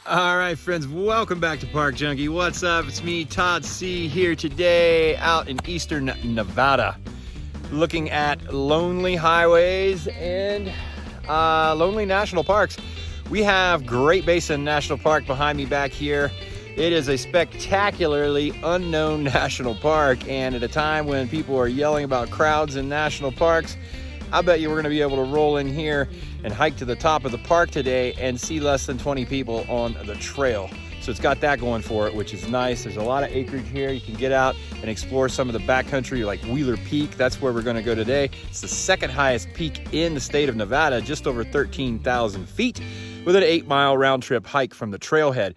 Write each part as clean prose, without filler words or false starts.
All right, friends, welcome back to Park Junkie. What's up? It's me, Todd C, here today out in eastern Nevada, looking at lonely highways and lonely national parks. We have Great Basin National Park behind me back here. It is a spectacularly unknown national park, and at a time when people are yelling about crowds in national parks, I bet you we're gonna be able to roll in here and hike to the top of the park today and see less than 20 people on the trail. So it's got that going for it, which is nice. There's a lot of acreage here. You can get out and explore some of the backcountry like Wheeler Peak. That's where we're gonna go today. It's the second highest peak in the state of Nevada, just over 13,000 feet, with an 8-mile round trip hike from the trailhead.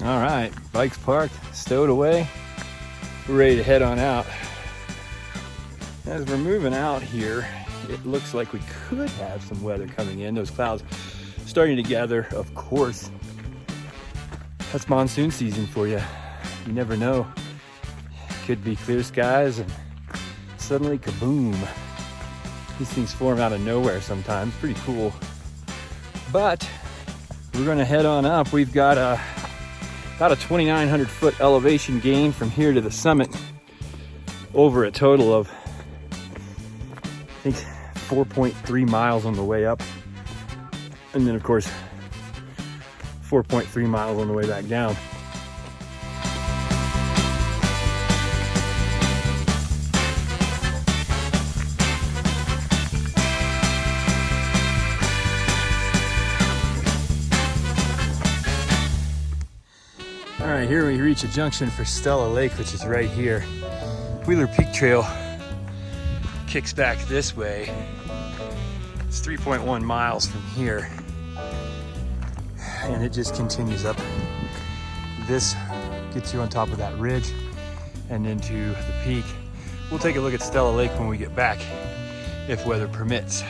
All right, bikes parked, stowed away. We're ready to head on out. As we're moving out here, it looks like we could have some weather coming in. Those clouds starting to gather, of course. That's monsoon season for you. You never know. Could be clear skies and suddenly kaboom. These things form out of nowhere sometimes, pretty cool. But we're gonna head on up. We've got about a 2,900 foot elevation gain from here to the summit, over a total of, I think, 4.3 miles on the way up. And then of course, 4.3 miles on the way back down. All right, here we reach a junction for Stella Lake, which is right here. Wheeler Peak Trail kicks back this way. It's 3.1 miles from here. And it just continues up. This gets you on top of that ridge and into the peak. We'll take a look at Stella Lake when we get back, if weather permits.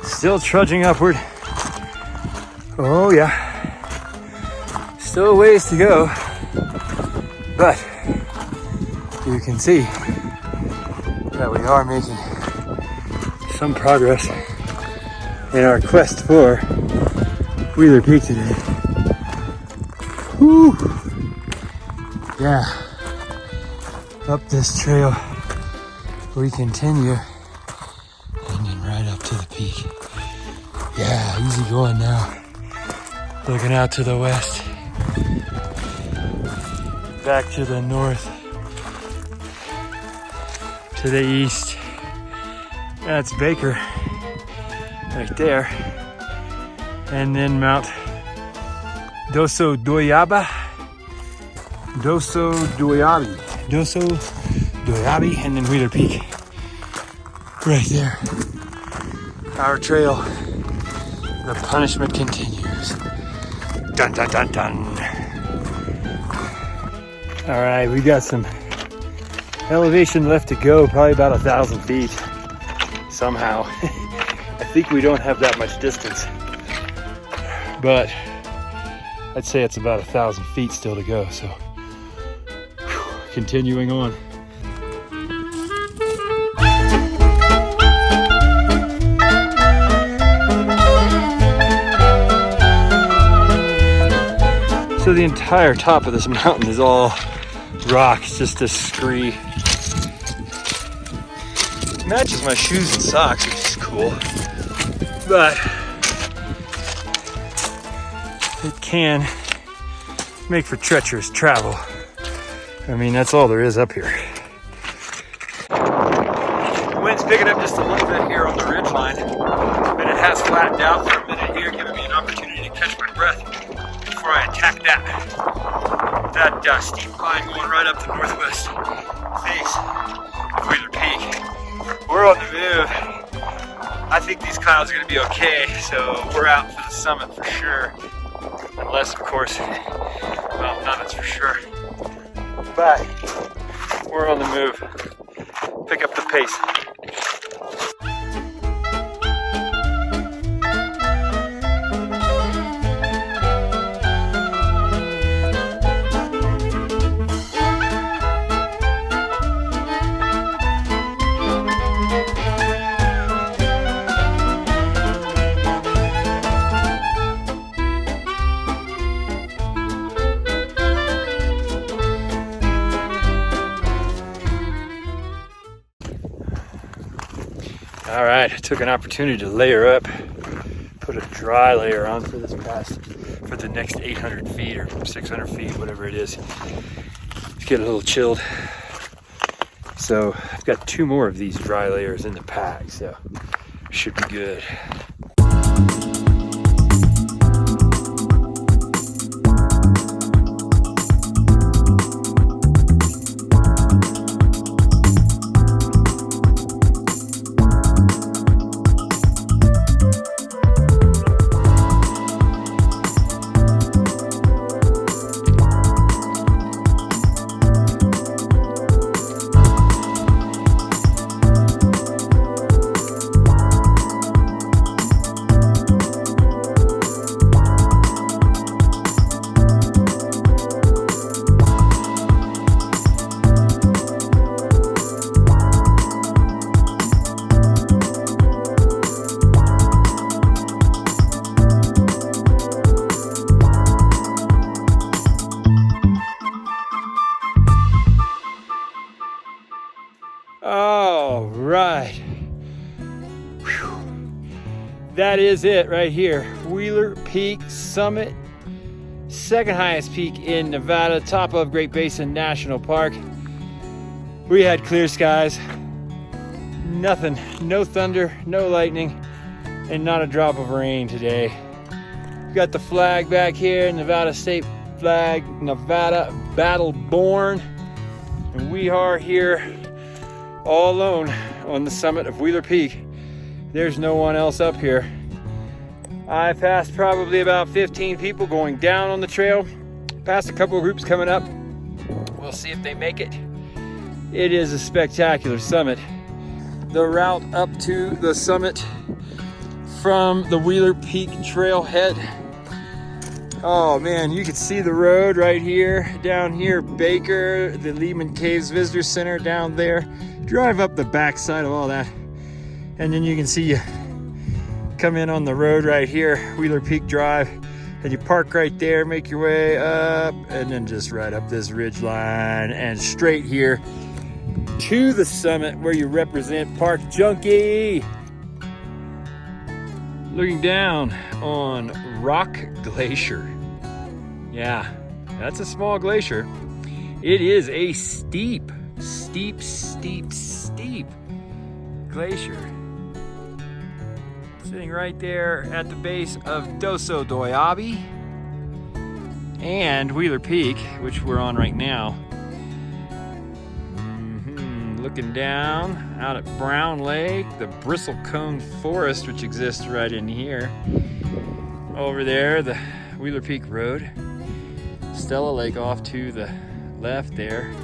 Still trudging upward. Oh yeah, still a ways to go, but you can see that we are making some progress in our quest for Wheeler Peak today. Whew. Yeah, up this trail we continue, and then right up to the peak. Yeah, easy going now. Looking out to the west, back to the north, to the east. That's Baker right there. And then Mount Doso Doyabi, and then Wheeler Peak right there. Our trail, the punishment continues. Dun dun dun dun. All right, we got some elevation left to go, probably about 1,000 feet somehow. I think we don't have that much distance, but I'd say it's about 1,000 feet still to go, so continuing on. So the entire top of this mountain is all rock. It's just a scree. It matches my shoes and socks, which is cool. But it can make for treacherous travel. I mean, that's all there is up here. The wind's picking up just a little bit here on the ridgeline, but it has flattened out for a minute here, giving me an opportunity to catch my breath before I attack that steep climb going right up the northwest face of Wheeler Peak. We're on the move. I think these clouds are going to be okay, so we're out for the summit for sure. Unless, of course, well, nothing's for sure. But we're on the move. Pick up the pace. All right, I took an opportunity to layer up, put a dry layer on for this pass for the next 800 feet or 600 feet, whatever it is. Let's get a little chilled. So I've got 2 more of these dry layers in the pack, so should be good. All right. Whew. That is it right here. Wheeler Peak Summit, second highest peak in Nevada, top of Great Basin National Park. We had clear skies, nothing, no thunder, no lightning, and not a drop of rain today. We've got the flag back here, Nevada state flag, Nevada battle born, and we are here all alone on the summit of Wheeler Peak. There's no one else up here. I passed probably about 15 people going down on the trail. Passed a couple of groups coming up. We'll see if they make it. It is a spectacular summit. The route up to the summit from the Wheeler Peak trailhead. Oh man, you can see the road right here, down here, Baker, the Lehman Caves Visitor Center down there. Drive up the backside of all that, and then you can see you come in on the road right here, Wheeler Peak Drive, and you park right there, make your way up, and then just right up this ridge line and straight here to the summit where you represent Park Junkie. Looking down on Rock Glacier. Yeah, that's a small glacier. It is a steep glacier. Sitting right there at the base of Doso Doyabe and Wheeler Peak, which we're on right now. Looking down out at Brown Lake, the bristlecone forest, which exists right in here. Over there, the Wheeler Peak Road. Stella Lake off to the left there.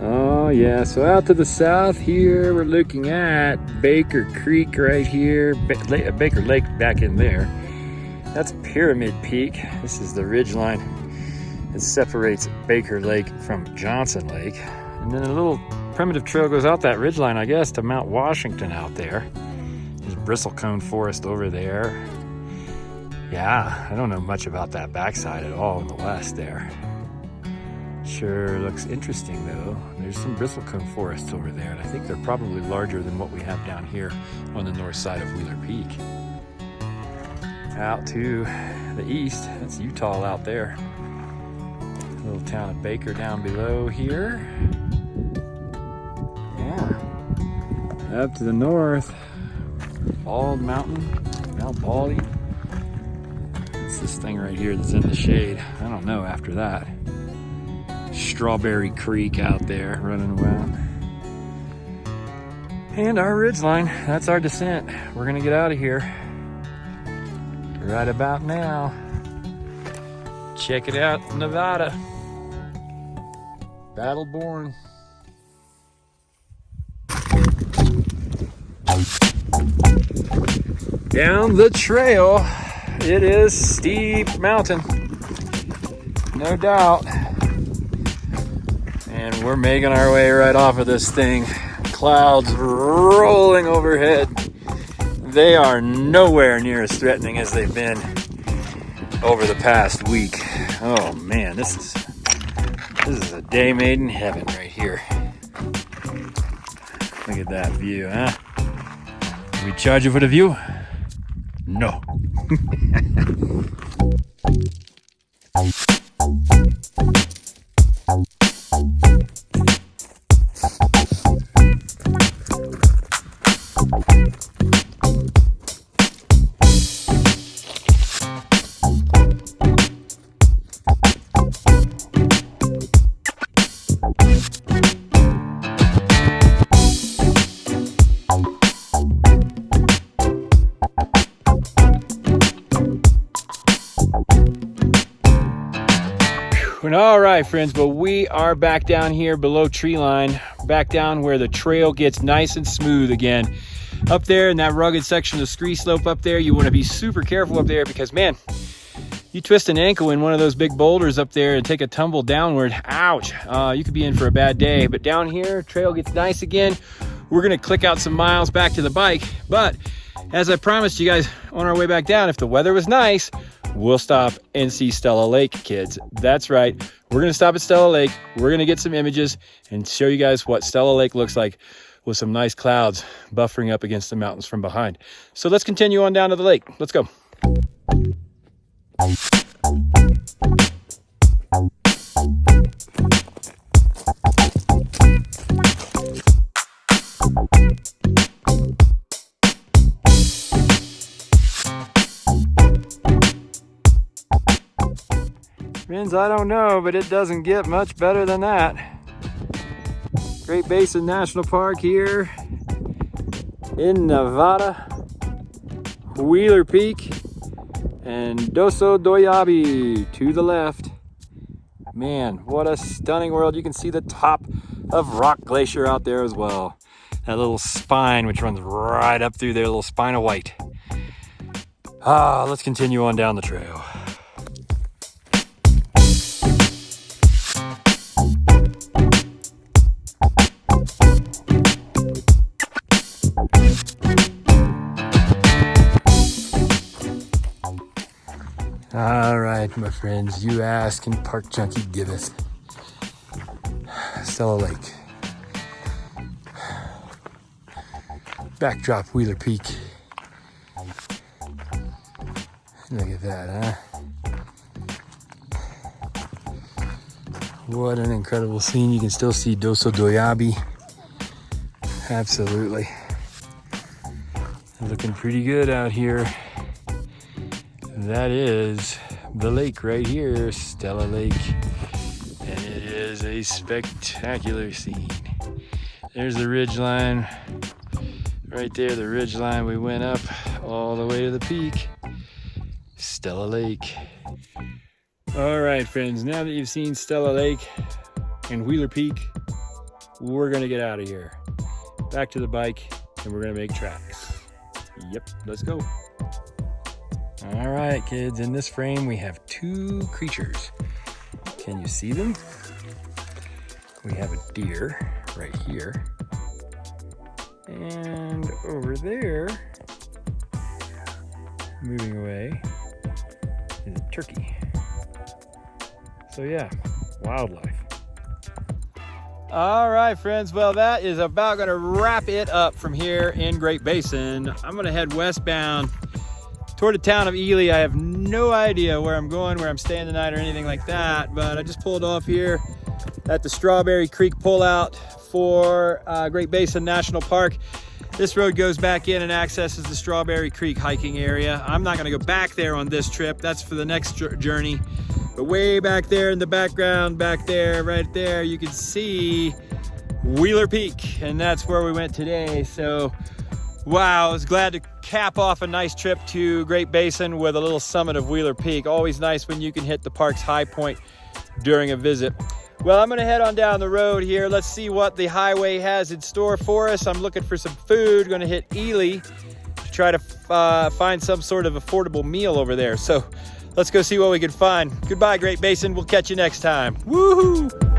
Oh Oh yeah, so out to the south here, we're looking at Baker Creek right here, Baker Lake back in there. That's Pyramid Peak. This is the ridge line that separates Baker Lake from Johnson Lake. And then a little primitive trail goes out that ridge line, I guess, to Mount Washington out there. There's bristlecone forest over there. Yeah, I don't know much about that backside at all in the west there. Sure looks interesting though. There's some bristlecone forests over there, and I think they're probably larger than what we have down here on the north side of Wheeler Peak. Out to the east, that's Utah out there. Little town of Baker down below here. Yeah. Up to the north, Bald Mountain, Mount Baldy. It's this thing right here that's in the shade. I don't know after that. Strawberry Creek out there running around. And our ridgeline, that's our descent. We're gonna get out of here right about now. Check it out, Nevada. Battleborn. Down the trail, it is steep mountain, no doubt. And we're making our way right off of this thing. Clouds rolling overhead. They are nowhere near as threatening as they've been over the past week. Oh man, this is a day made in heaven right here. Look at that view, huh? Do we charge you for the view? No. All right, friends, but we are back down here below tree line, back down where the trail gets nice and smooth again. Up there in that rugged section of scree slope up there, you want to be super careful up there because, man, you twist an ankle in one of those big boulders up there and take a tumble downward, ouch, you could be in for a bad day. But down here, trail gets nice again. We're going to click out some miles back to the bike, but as I promised you guys on our way back down, if the weather was nice, we'll stop and see Stella Lake, kids. That's right. We're going to stop at Stella Lake. We're going to get some images and show you guys what Stella Lake looks like with some nice clouds buffering up against the mountains from behind. So let's continue on down to the lake. Let's go. Friends, I don't know, but it doesn't get much better than that. Great Basin National Park here in Nevada, Wheeler Peak, and Doso Doyabi to the left. Man, what a stunning world. You can see the top of Rock Glacier out there as well. That little spine which runs right up through there, little spine of white. Let's continue on down the trail. All right, my friends, you ask and Park Junkie giveth. Stella Lake. Backdrop Wheeler Peak. Look at that, huh? What an incredible scene. You can still see Doso Doyabi. Absolutely. Looking pretty good out here. That is the lake right here, Stella Lake. And it is a spectacular scene. There's the ridge line. Right there, the ridge line. We went up all the way to the peak. Stella Lake. All right, friends, now that you've seen Stella Lake and Wheeler Peak, we're gonna get out of here. Back to the bike, and we're gonna make tracks. Yep, let's go. All right, kids, in this frame we have two creatures. Can you see them? We have a deer right here. And over there, moving away, is a turkey. So yeah, wildlife. All right, friends. Well, that is about going to wrap it up from here in Great Basin. I'm going to head westbound toward the town of Ely. I have no idea where I'm going, where I'm staying tonight or anything like that, but I just pulled off here at the Strawberry Creek pullout for Great Basin National Park. This road goes back in and accesses the Strawberry Creek hiking area. I'm not going to go back there on this trip. That's for the next journey. But way back there in the background, back there, right there, you can see Wheeler Peak, and that's where we went today. So, wow, I was glad to cap off a nice trip to Great Basin with a little summit of Wheeler Peak. Always nice when you can hit the park's high point during a visit. Well, I'm gonna head on down the road here. Let's see what the highway has in store for us. I'm looking for some food, gonna hit Ely to try to find some sort of affordable meal over there. So let's go see what we can find. Goodbye, Great Basin. We'll catch you next time. Woohoo!